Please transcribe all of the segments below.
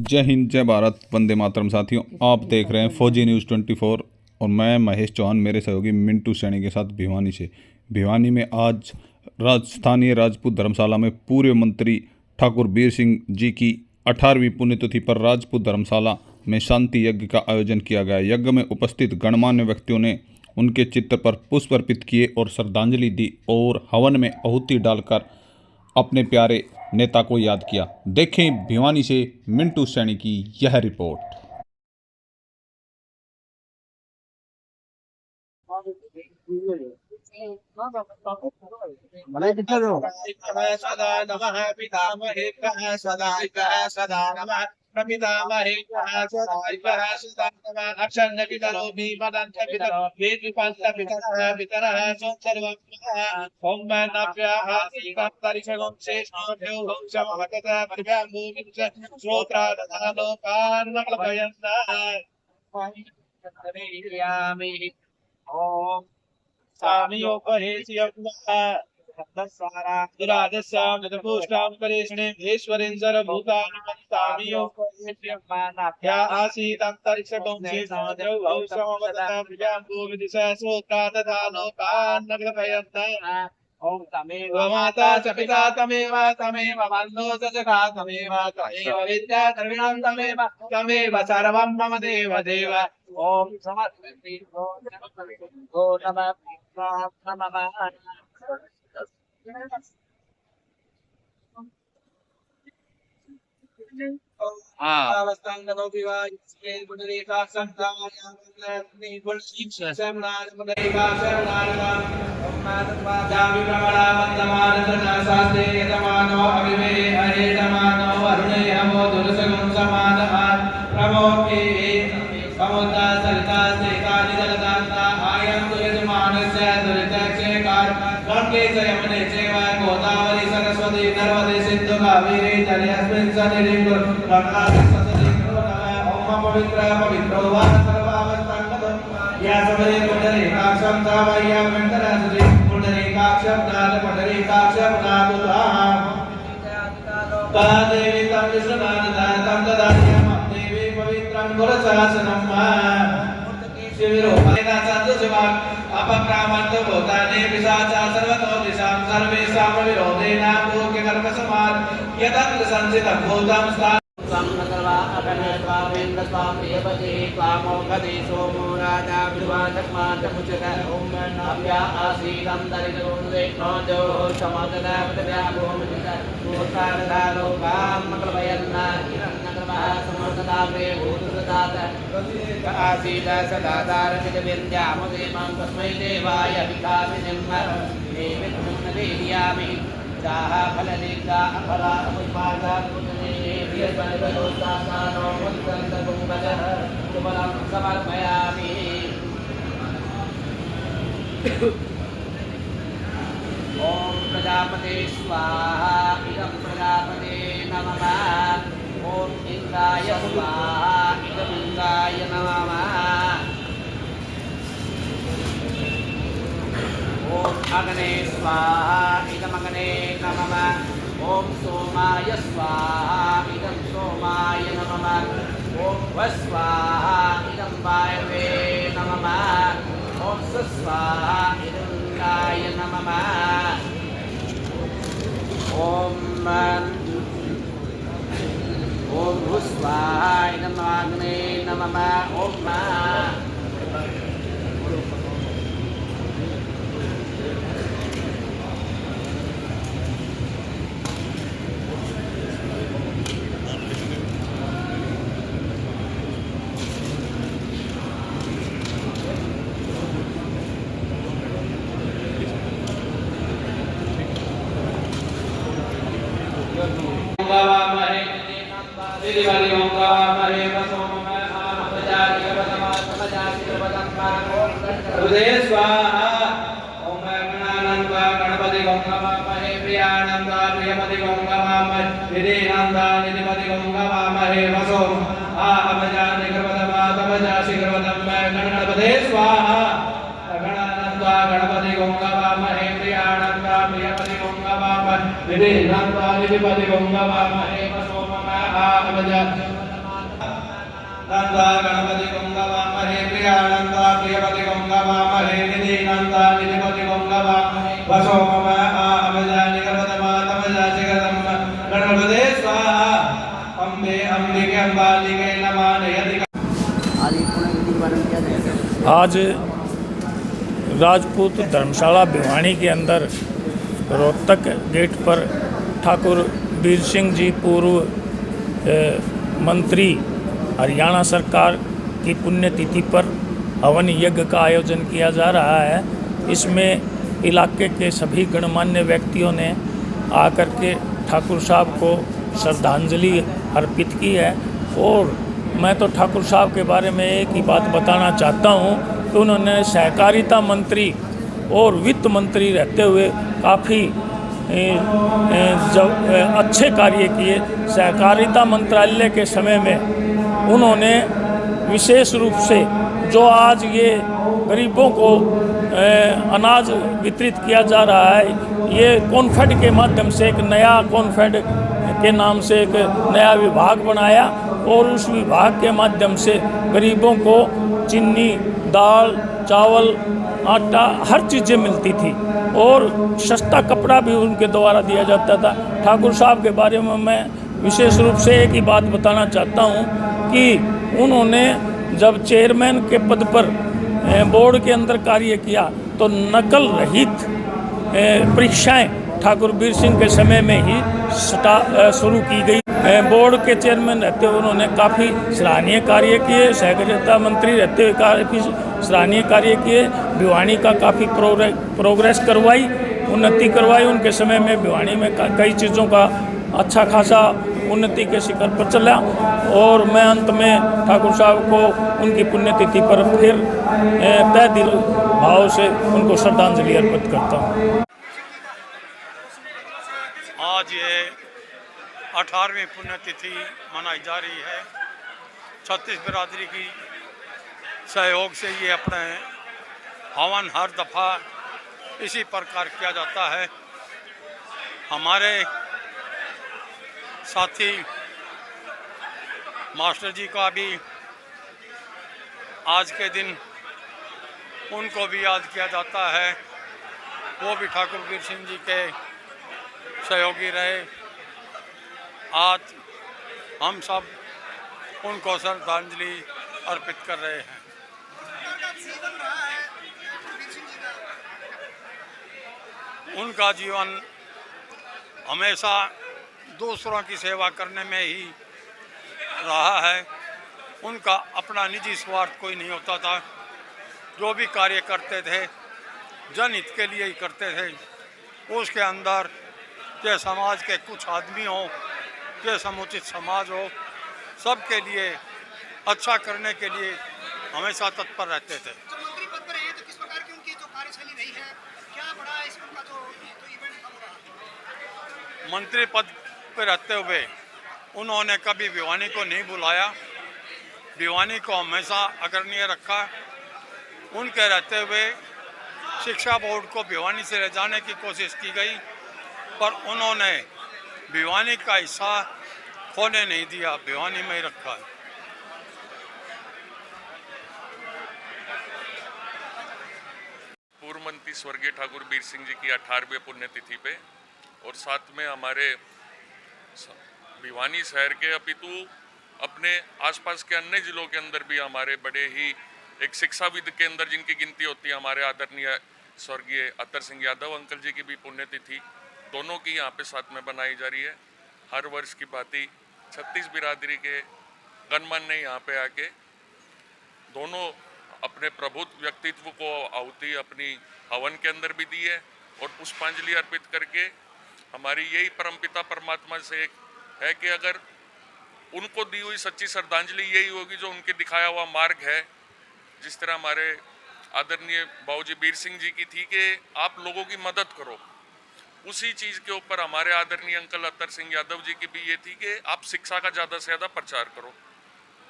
जय हिंद, जय भारत, वंदे मातरम। साथियों, आप देख रहे हैं फौजी न्यूज़ 24 और मैं महेश चौहान मेरे सहयोगी मिंटू सैनी के साथ भिवानी से। भिवानी में आज राजस्थानीय राजपूत धर्मशाला में पूर्व मंत्री ठाकुर बीर सिंह जी की 18वीं पुण्यतिथि पर राजपूत धर्मशाला में शांति यज्ञ का आयोजन किया गया। यज्ञ में उपस्थित गणमान्य व्यक्तियों ने उनके चित्र पर पुष्प अर्पित किए और श्रद्धांजलि दी और हवन में आहुति डालकर अपने प्यारे नेता को याद किया। देखें भिवानी से मिंटू सैनी की यह रिपोर्ट। सदा नमः पितामहेभ्यः सदाइभ्यः सदा नमः प्रपितामहेभ्यः सदाइभ्यः सदा नमः अक्षरपितरो भीमदन्तपितरो वेदविपन्तपितरः पितरः सर्वं ओम नभ्यः सीतान्तरिक्षगं शेषाभ्यो क्षमवतः परिभ्यां भूमिं श्रोत्रादधालोकान् नकलभयन्तः ओम दुरादस्यां परेशणे ईश्वरेण सर्वभूतानां आसीदन्तरिक्षगं शेषाद्रौ समवतः परिभ्यां भूमिं श्रोत्रादधालोकान् नकलभयन्तः ओम तमेव माता च पिता तमेव बन्धो च सखा तमेव विद्या द्रविणं तमेव सर्वं मम देव देव। ओम समस्ति गो नमः नमः गोदावरी सरस्वती नर्मदे सिंधु कावेरी जलेऽस्मिन् सन्निधिं कुरु पवित्र पवित्रो वा सर्वावस्थाङ्गतो या सबरे पुंडरीकाक्षं तावय्या वेङ्कटाचले पुंडरीकाक्षं नाद पुंडरीकाक्षं नादुताः देवी तं विश्वनाथं ददाम्यहं देवी पवित्रं गुरुशासनं शिविरोपनेता सन्तुषिवान् अपक्रामन्तु भूतानि पिशाचा सर्वतो दिशां सर्वेषां विरोधेन भूक्यकर्मसमान् यदत्र संसितं भूतं सोमो राजा विवादमाचमुचत ओम नभ्या आसीदं दरिद्रो समदनावत्या भूमिकालोकां मकलभयन्ना किरन्नगरवः समर्तदाग्रे भूतसदात आसीद सदादारचितविन्द्यामुदेमां तस्मै देवाय भिखाभिनिम्मः देवीर्मुन्नदेयामि चाह फलनिका अफला पुष्पादा समर्पयामि। ओम प्रजापते स्वाहा इदं प्रजापते नमः। ओम इंद्राय स्वाहा इदं इंद्राय नमः। ओम अग्ने स्वाहा इदं अग्ने नमः। ओम सोमाय स्वाहा इदं सोमाय नमः। ओम वस्वाहा इदं वायवे नमः। ओम स्वस्वाहा इदं इंद्राय नमः। ओम भूस्वाहा इदं अग्ने नमः। ओम स्वाहा ओम गणानंद गणपति गंगामहे प्रियानंद प्रियपति गंगामहे निधिनंद निधिपति गंगामहे वसो आहमजा निकृपदमा तमजा शीघ्रवदं गणपते स्वाहा गणानंद गणपति गंगामहे प्रियानंद प्रियपति गंगामहे निधिनंद निधिपति गंगामहे वसो आहमजा नंदा गणपति गंगवामहे प्रियानंदा प्रियपति गंगवामहे निधिनंदा निधिपति गंगवामहे वसो मम अमजानि गपतमा तमजाचिगतम गणपते स्वाहा अम्बे अम्बिके अम्बालिके नमानयति। आज राजपूत धर्मशाला भिवानी के अंदर रोहतक गेट पर ठाकुर बीर सिंह जी पूर्व मंत्री हरियाणा सरकार की पुण्यतिथि पर हवन यज्ञ का आयोजन किया जा रहा है। इसमें इलाके के सभी गणमान्य व्यक्तियों ने आकर के ठाकुर साहब को श्रद्धांजलि अर्पित की है। और मैं तो ठाकुर साहब के बारे में एक ही बात बताना चाहता हूँ कि उन्होंने सहकारिता मंत्री और वित्त मंत्री रहते हुए काफ़ी जब अच्छे कार्य किए। सहकारिता मंत्रालय के समय में उन्होंने विशेष रूप से जो आज ये गरीबों को अनाज वितरित किया जा रहा है, ये कॉन्फेड के माध्यम से एक नया कॉन्फेड के नाम से एक नया विभाग बनाया और उस विभाग के माध्यम से गरीबों को चीनी, दाल, चावल, आटा, हर चीज़ें मिलती थी और सस्ता कपड़ा भी उनके द्वारा दिया जाता था। ठाकुर साहब के बारे में मैं विशेष रूप से एक ही बात बताना चाहता हूँ कि उन्होंने जब चेयरमैन के पद पर बोर्ड के अंदर कार्य किया तो नकल रहित परीक्षाएं ठाकुर बीर सिंह के समय में ही शुरू की गई। बोर्ड के चेयरमैन रहते हुए उन्होंने काफ़ी सराहनीय कार्य किए। सहकारिता मंत्री रहते हुए काफ़ी सराहनीय कार्य किए। भिवानी का काफ़ी प्रोग्रेस करवाई, उन्नति करवाई। उनके समय में भिवानी में कई चीज़ों का अच्छा खासा उन्नति के शिखर पर चला। और मैं अंत में ठाकुर साहब को उनकी पुण्यतिथि पर फिर तहे दिल भाव से उनको श्रद्धांजलि अर्पित करता हूँ। आज ये 18वीं पुण्यतिथि मनाई जा रही है। छत्तीस बिरादरी की सहयोग से ये अपने हवन हर दफ़ा इसी प्रकार किया जाता है। हमारे साथी मास्टर जी का भी आज के दिन उनको भी याद किया जाता है। वो भी ठाकुर बीर सिंह जी के सहयोगी रहे। आज हम सब उनको श्रद्धांजलि अर्पित कर रहे हैं। उनका जीवन हमेशा दूसरों की सेवा करने में ही रहा है। उनका अपना निजी स्वार्थ कोई नहीं होता था। जो भी कार्य करते थे जनहित के लिए ही करते थे। उसके अंदर के समाज के कुछ आदमी हो, के समुचित समाज हो, सबके लिए अच्छा करने के लिए हमेशा तत्पर रहते थे। जो मंत्री पद पर हैं तो किस प्रकार की उनकी जो कार्यशैली रही है, क्या बड़ा इसका जो इवेंट था हो रहा? मंत्री पद पर रहते हुए उन्होंने कभी भिवानी को नहीं बुलाया। भिवानी को हमेशा अग्रणीय रखा। उनके रहते हुए शिक्षा बोर्ड को भिवानी से ले जाने की कोशिश की गई, पर उन्होंने भिवानी का हिस्सा खोने नहीं दिया, भिवानी में ही रखा है। पूर्व मंत्री स्वर्गीय ठाकुर बीर सिंह जी की 18वीं पुण्यतिथि पे और साथ में हमारे भिवानी शहर के अपितु अपने आसपास के अन्य जिलों के अंदर भी हमारे बड़े ही एक शिक्षाविद के अंदर जिनकी गिनती होती है, हमारे आदरणीय स्वर्गीय अतर सिंह यादव अंकल जी की भी पुण्यतिथि दोनों की यहाँ पे साथ में बनाई जा रही है। हर वर्ष की भांति 36 बिरादरी के गणमान्य यहाँ पे आके दोनों अपने प्रबुद्ध व्यक्तित्व को आहुति अपनी हवन के अंदर भी दी है और पुष्पांजलि अर्पित करके हमारी यही परमपिता परमात्मा से एक है कि अगर उनको दी हुई सच्ची श्रद्धांजलि यही होगी जो उनके दिखाया हुआ मार्ग है। जिस तरह हमारे आदरणीय बाबूजी बीर सिंह जी की थी कि आप लोगों की मदद करो, उसी चीज़ के ऊपर हमारे आदरणीय अंकल अतर सिंह यादव जी की भी ये थी कि आप शिक्षा का ज़्यादा से ज़्यादा प्रचार करो।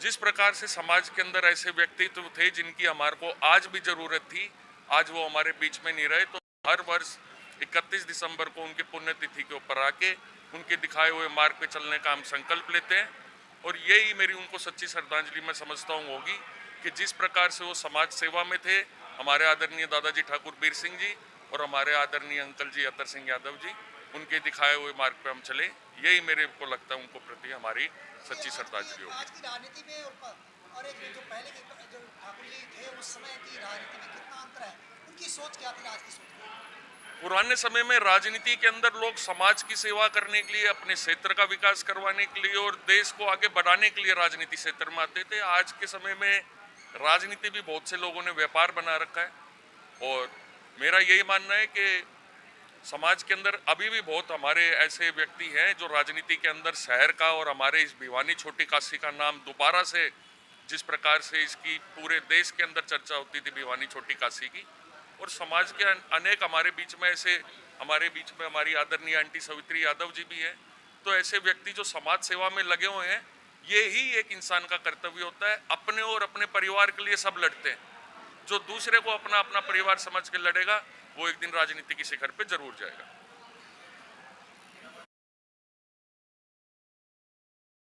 जिस प्रकार से समाज के अंदर ऐसे व्यक्तित्व थे जिनकी हमारे को आज भी ज़रूरत थी, आज वो हमारे बीच में नहीं रहे, तो हर वर्ष 31 दिसंबर को उनके पुण्यतिथि के ऊपर आके उनके दिखाए हुए मार्ग पे चलने का हम संकल्प लेते हैं और यही मेरी उनको सच्ची श्रद्धांजलि मैं समझता हूँ होगी कि जिस प्रकार से वो समाज सेवा में थे, हमारे आदरणीय दादाजी ठाकुर बीर सिंह जी और हमारे आदरणीय अंकल जी अतर सिंह यादव जी, उनके दिखाए हुए मार्ग पे हम चले, यही मेरे को लगता है उनको प्रति हमारी सच्ची श्रद्धांजलि होगी। आज की राजनीति में और एक जो पहले के जो ठाकुर जी थे उस समय की राजनीति में कितना अंतर है? उनकी सोच क्या थी, आज की सोच क्या है? पुराने समय में राजनीति के अंदर लोग समाज की सेवा करने के लिए, अपने क्षेत्र का विकास करवाने के लिए और देश को आगे बढ़ाने के लिए राजनीति क्षेत्र में आते थे। आज के समय में राजनीति भी बहुत से लोगों ने व्यापार बना रखा है और मेरा यही मानना है कि समाज के अंदर अभी भी बहुत हमारे ऐसे व्यक्ति हैं जो राजनीति के अंदर शहर का और हमारे इस भिवानी छोटी काशी का नाम दोबारा से, जिस प्रकार से इसकी पूरे देश के अंदर चर्चा होती थी भिवानी छोटी काशी की, और समाज के अनेक हमारे बीच में ऐसे, हमारे बीच में हमारी आदरणीय आंटी सवित्री यादव जी भी हैं, तो ऐसे व्यक्ति जो समाज सेवा में लगे हुए हैं, ये ही एक इंसान का कर्तव्य होता है। अपने और अपने परिवार के लिए सब लड़ते हैं, जो दूसरे को अपना अपना परिवार समझ के लड़ेगा वो एक दिन राजनीति के शिखर पे जरूर जाएगा।